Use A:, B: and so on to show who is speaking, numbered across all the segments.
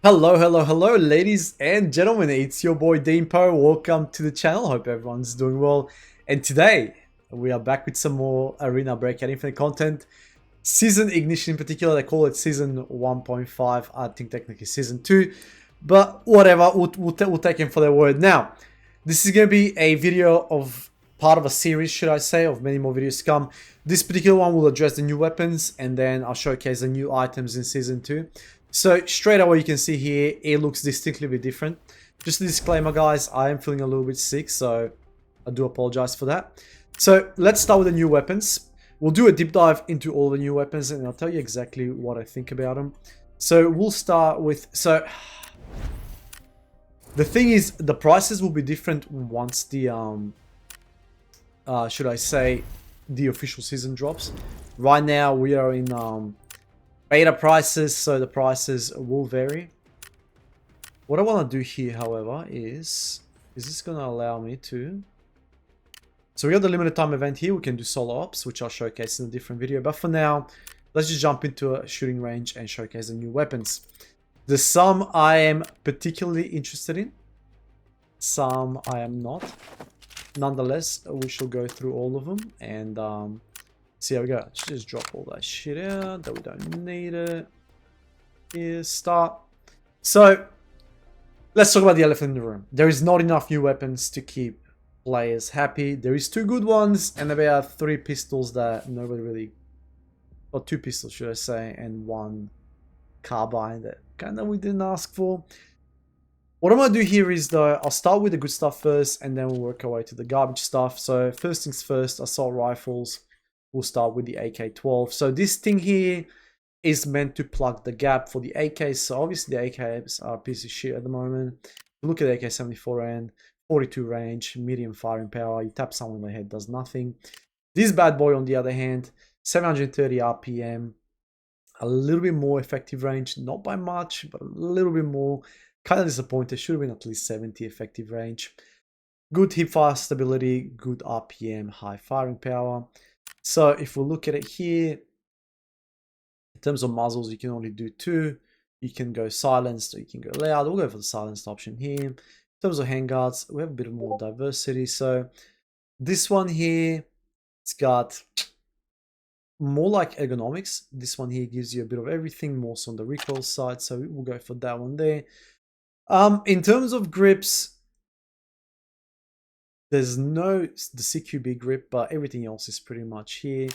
A: Hello, ladies and gentlemen. It's your boy Deanpo. Welcome to the channel. Hope everyone's doing well. And today, we are back with some more Arena Breakout Infinite content. Season Ignition in particular, they call it Season 1.5. I think technically Season 2. But whatever, we'll take him for their word. Now, this is going to be a video of part of a series, should I say, of many more videos to come. This particular one will address the new weapons, and then I'll showcase the new items in Season 2. So straight away you can see here, it looks distinctly different. Just a disclaimer guys, I am feeling a little bit sick, so I do apologize for that. So let's start with the new weapons. We'll do a deep dive into all the new weapons and I'll tell you exactly what I think about them. So we'll start with, the thing is, the prices will be different once the, should I say, the official season drops. Right now we are in, beta prices, so the prices will vary. What I want to do here, however, is this going to allow me to... So we got the limited time event here. We can do solo ops, which I'll showcase in a different video. But for now, let's just jump into a shooting range and showcase the new weapons. There's some I am particularly interested in. Some I am not. Nonetheless, we shall go through all of them and... see how we go. Let's just drop all that shit out that we don't need it. Here, start. So, let's talk about the elephant in the room. There is not enough new weapons to keep players happy. There is 2 good ones and about 3 pistols that nobody really... Or 2 pistols, should I say, and 1 carbine that kind of we didn't ask for. What I'm going to do here is, though, I'll start with the good stuff first and then we'll work our way to the garbage stuff. So, first things first, assault rifles. We'll start with the AK-12. So this thing here is meant to plug the gap for the AKs. So obviously the AKs are a piece of shit at the moment. Look at the AK-74N, 42 range, medium firing power. You tap someone in the head, does nothing. This bad boy, on the other hand, 730 RPM, a little bit more effective range, not by much, but a little bit more. Kind of disappointed. Should have been at least 70 effective range. Good hipfire stability, good RPM, high firing power. So if we look at it here, in terms of muzzles, you can only do 2. You can go silenced or you can go loud. We'll go for the silenced option here. In terms of handguards, we have a bit more diversity. So this one here, it's got more like ergonomics. This one here gives you a bit of everything, more so on the recoil side. So we'll go for that one there. In terms of grips, there's no the CQB grip, but everything else is pretty much here.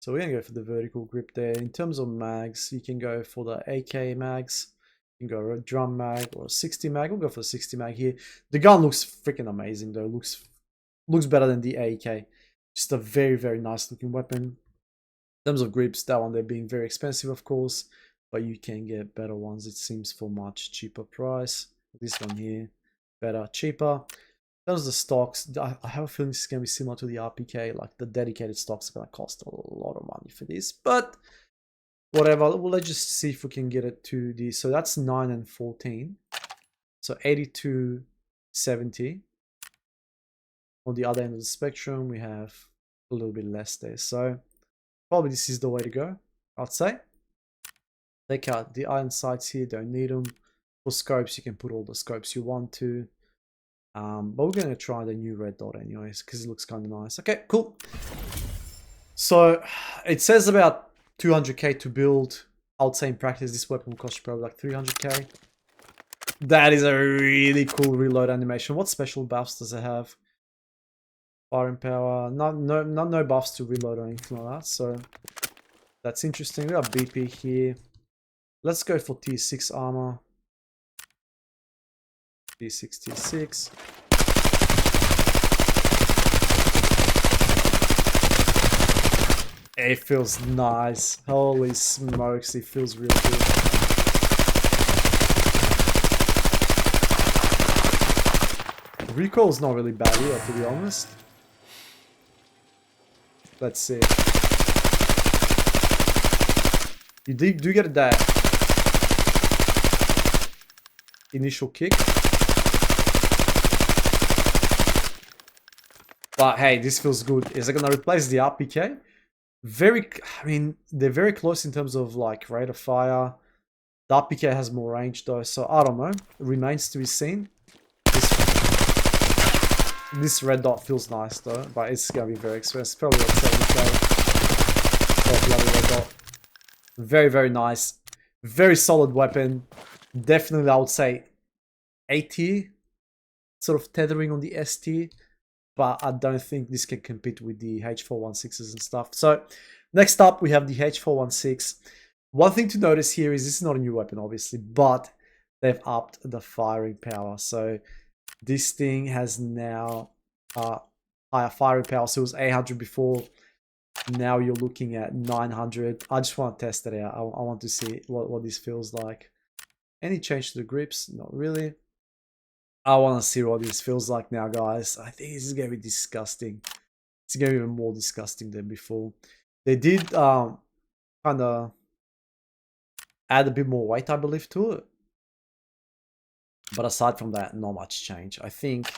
A: So we're going to go for the vertical grip there. In terms of mags, you can go for the AK mags. You can go a drum mag or a 60 mag. We'll go for the 60 mag here. The gun looks freaking amazing though. Looks better than the AK. Just a very, very nice looking weapon. In terms of grips, that one they're being very expensive, of course. But you can get better ones, it seems, for much cheaper price. This one here, better, cheaper. In terms of the stocks, I have a feeling this is going to be similar to the RPK. Like the dedicated stocks are going to cost a lot of money for this, but whatever. Well, let's just see if we can get it to the. So that's 9 and 14. So 82, 70. On the other end of the spectrum, we have a little bit less there. So probably this is the way to go, I'd say. Take out the iron sights here, don't need them. For scopes, you can put all the scopes you want to. But we're going to try the new red dot anyways, because it looks kind of nice. Okay, cool. So it says about 200k to build. I would say in practice this weapon will cost you probably like 300k. That is a really cool reload animation. What special buffs does it have? Firing power. No buffs to reload or anything like that. So that's interesting. We got BP here. Let's go for tier 6 armor. T6, T6. It feels nice. Holy smokes, it feels really good. Recoil's not really bad either, to be honest. Let's see. You do get that initial kick. But hey, this feels good. Is it going to replace the RPK? I mean, they're very close in terms of like rate of fire. The RPK has more range though, so I don't know. It remains to be seen. This red dot feels nice though, but it's gonna be very expensive. Probably like 70k. Oh, bloody red dot. Very, very nice. Very solid weapon. Definitely, I would say A tier. Sort of tethering on the S tier. But I don't think this can compete with the H416s and stuff. So, next up, we have the H416. One thing to notice here is this is not a new weapon, obviously, but they've upped the firing power. So, this thing has now higher firing power. So, it was 800 before. Now you're looking at 900. I just want to test it out. I want to see what this feels like. Any change to the grips? Not really. I want to see what this feels like now, guys. I think this is going to be disgusting. It's going to be even more disgusting than before. They did kind of add a bit more weight, I believe, to it. But aside from that, not much change. I think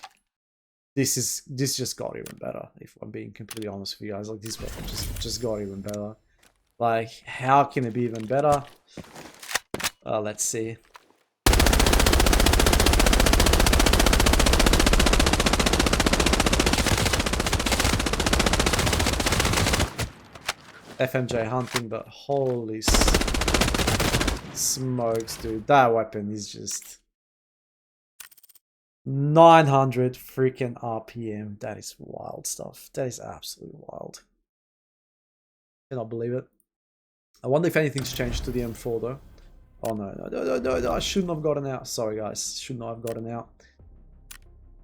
A: this just got even better, if I'm being completely honest with you guys. Like, this weapon just got even better. Like, how can it be even better? Let's see. FMJ hunting, but holy smokes, dude. That weapon is just 900 freaking RPM. That is wild stuff. That is absolutely wild. Cannot believe it. I wonder if anything's changed to the M4 though. Oh no, I shouldn't have gotten out. Sorry guys, should not have gotten out.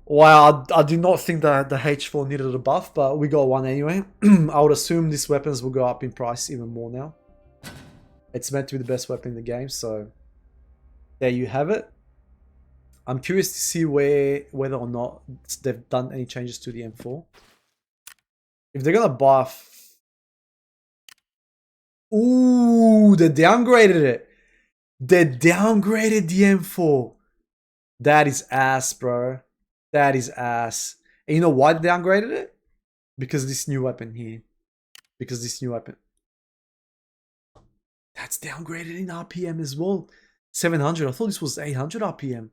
A: Wow, I do not think that the H4 needed a buff, but we got one anyway. I would assume these weapons will go up in price even more now. It's meant to be the best weapon in the game, so there you have it. I'm curious to see whether or not they've done any changes to the M4. If they're gonna buff... Ooh, they downgraded it. They downgraded the M4. That is ass, bro. That is ass. And you know why they downgraded it? Because this new weapon here. Because this new weapon. That's downgraded in RPM as well. 700. I thought this was 800 RPM.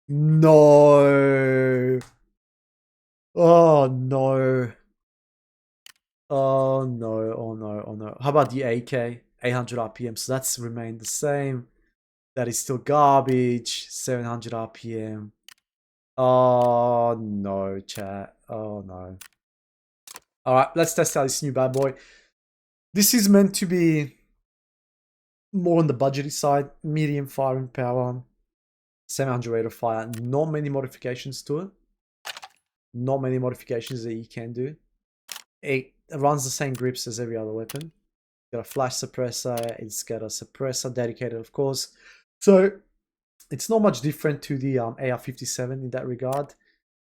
A: No. Oh no. Oh no. Oh no. Oh no. How about the AK? 800 RPM. So that's remained the same. That is still garbage. 700 RPM. Oh no, chat. Oh no. Alright, let's test out this new bad boy. This is meant to be more on the budgety side. Medium firing power. 700 rate of fire. Not many modifications to it. Not many modifications that you can do. It runs the same grips as every other weapon. It's got a flash suppressor. It's got a suppressor dedicated, of course. So it's not much different to the AR-57 in that regard,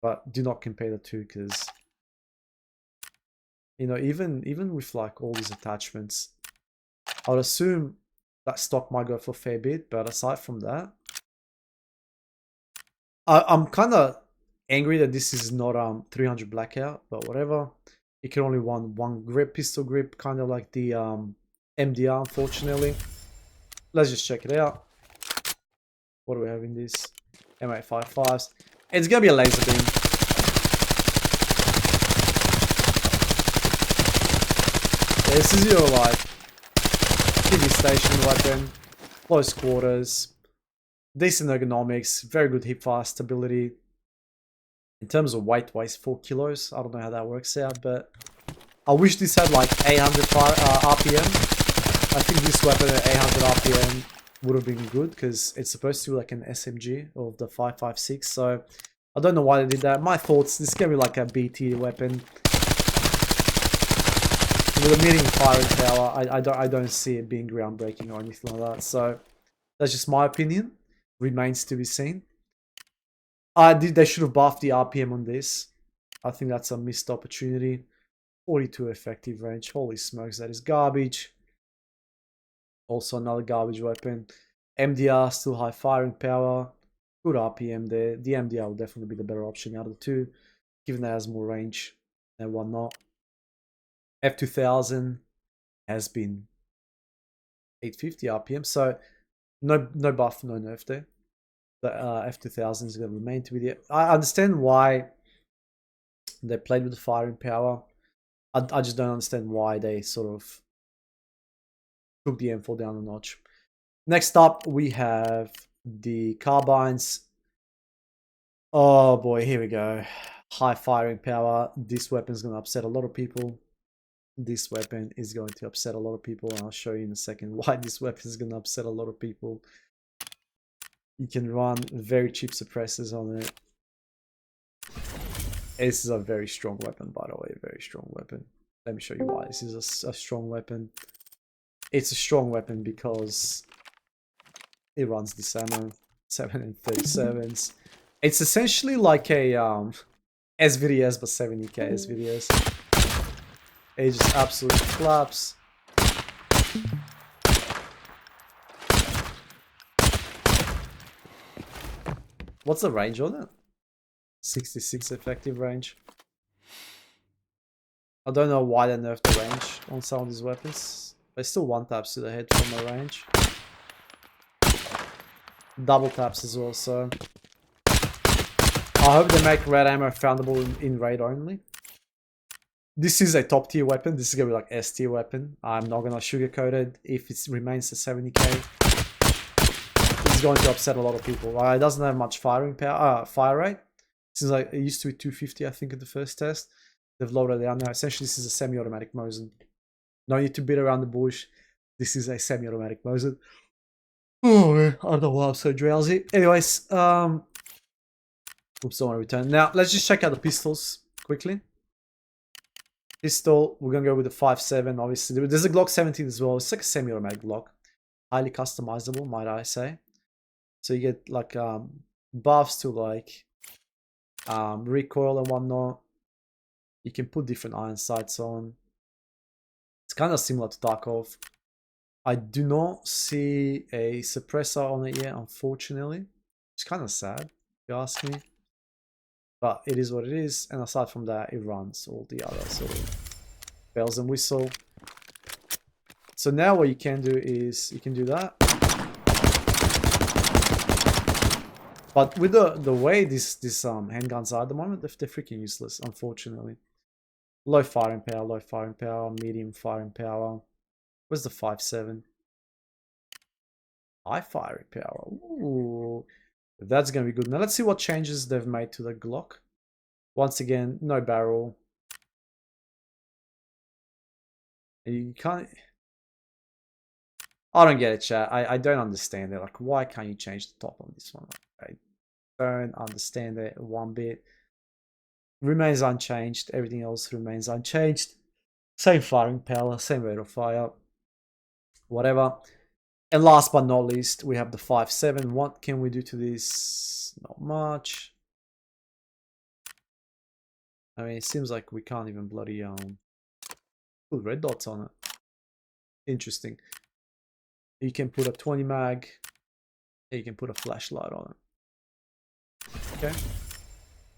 A: but do not compare the two because, you know, even with like all these attachments, I would assume that stock might go for a fair bit, but aside from that, I'm kind of angry that this is not 300 blackout, but whatever. It can only one grip, pistol grip, kind of like the MDR, unfortunately. Let's just check it out. What do we have in this? M855s. It's gonna be a laser beam. Yeah, this is your like TV station weapon, close quarters, decent ergonomics, very good hipfire stability. In terms of weight, weighs 4 kilos. I don't know how that works out, but I wish this had like 800 RPM. I think this weapon at 800 RPM would have been good because it's supposed to be like an SMG of the 5.56. So I don't know why they did that. My thoughts, this is gonna be like a B tier weapon with a medium firing power. I don't see it being groundbreaking or anything like that. So that's just my opinion. Remains to be seen. They should have buffed the RPM on this. I think that's a missed opportunity. 42 effective range. Holy smokes, that is garbage. Also another garbage weapon. MDR, still high firing power. Good RPM there. The MDR will definitely be the better option out of the two, given that it has more range and whatnot. F2000 has been 850 RPM. So No buff, no nerf there. The F2000 is going to remain to be there. I understand why they played with the firing power. I just don't understand why they sort of took the M4 down a notch. Next up, we have the Carbines. Oh boy, here we go. High firing power. This weapon is going to upset a lot of people. This weapon is going to upset a lot of people, and I'll show you in a second why this weapon is going to upset a lot of people. You can run very cheap suppressors on it. This is a very strong weapon, by the way, very strong weapon. Let me show you why this is a strong weapon. It's a strong weapon because it runs this ammo, 737s. It's essentially like a SVDS, but 70k SVDS. It just absolutely claps. What's the range on it? 66 effective range. I don't know why they nerfed the range on some of these weapons. They still one taps to the head from the range. Double taps as well, so I hope they make red ammo foundable in raid only. This is a top tier weapon. This is gonna be like S tier weapon. I'm not gonna sugarcoat it. If it remains to 70k, it's going to upset a lot of people. It doesn't have much firing power, fire rate. Since like it used to be 250, I think, at the first test. They've lowered it down now. Essentially, this is a semi-automatic Mosin. No need to beat around the bush. This is a semi-automatic Mosin. Oh man, I don't know why I'm so drowsy. Anyways, oops, I want to return. Now, let's just check out the pistols quickly. Pistol, we're gonna go with the 5.7. Obviously, there's a Glock 17 as well. It's like a semi-automatic Glock, highly customizable, might I say. So you get like buffs to like recoil and whatnot. You can put different iron sights on. It's kind of similar to Tarkov. I do not see a suppressor on it yet, unfortunately. It's kind of sad, if you ask me. But it is what it is, and aside from that, it runs all the other sort of bells and whistle. So now what you can do is, you can do that. But with the way these handguns are at the moment, they're freaking useless, unfortunately. Low firing power, medium firing power. Where's the 5.7? High firing power. Ooh. That's going to be good. Now let's see what changes they've made to the Glock. Once again, no barrel. You can't... I don't get it, chat. I don't understand it. Like, why can't you change the top on this one? I don't understand it one bit. Remains unchanged. Everything else remains unchanged. Same firing power, same rate of fire. Whatever. And last but not least, we have the 5.7. What can we do to this? Not much. I mean, it seems like we can't even bloody put red dots on it. Interesting. You can put a 20 mag. You can put a flashlight on it. Okay.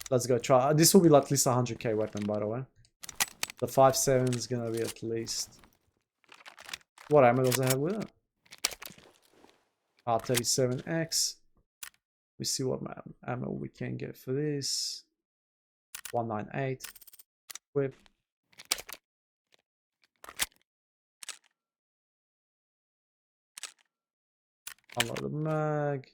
A: Let's go try. This will be at least a 100k weapon, by the way. The 5.7 is gonna be at least... What ammo does it have with it? R37X. We see what ammo we can get for this. 198. Whip. Unload the mag.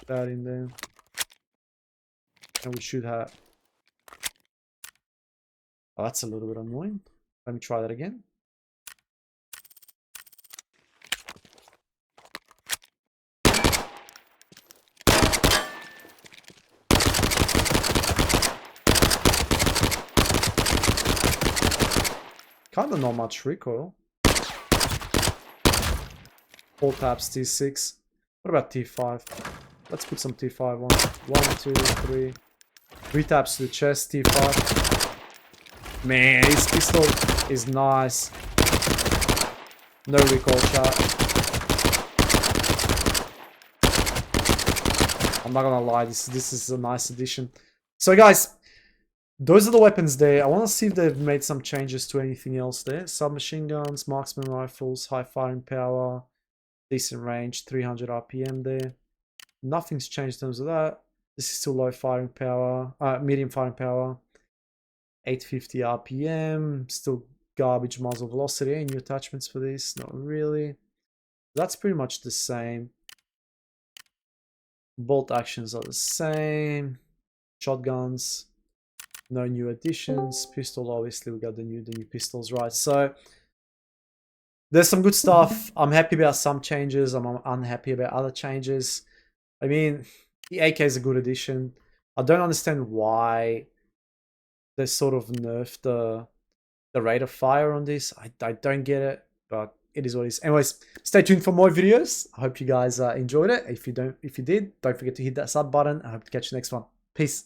A: That in there. And we should have... Oh, that's a little bit annoying. Let me try that again. Kinda not much recoil. 4 taps, T6. What about T5? Let's put some T5 on. 1, 2, 3. 3 taps to the chest, T5. Man, this pistol is nice. No recoil, chat. I'm not gonna lie, this is a nice addition. So guys, those are the weapons there. I want to see if they've made some changes to anything else there. Submachine guns, marksman rifles, high firing power, decent range, 300 RPM there. Nothing's changed in terms of that. This is still low firing power, medium firing power, 850 RPM, still garbage muzzle velocity. Any new attachments for this? Not really. That's pretty much the same. Bolt actions are the same. Shotguns, no new additions. Pistol, obviously we got the new pistols, right? So there's some good stuff. I'm happy about some changes. I'm unhappy about other changes. I mean, the AK is a good addition. I don't understand why they sort of nerfed the rate of fire on this. I don't get it, but it is what it is. Anyways, stay tuned for more videos. I hope you guys enjoyed it. If you did, don't forget to hit that sub button. I hope to catch you next one. Peace.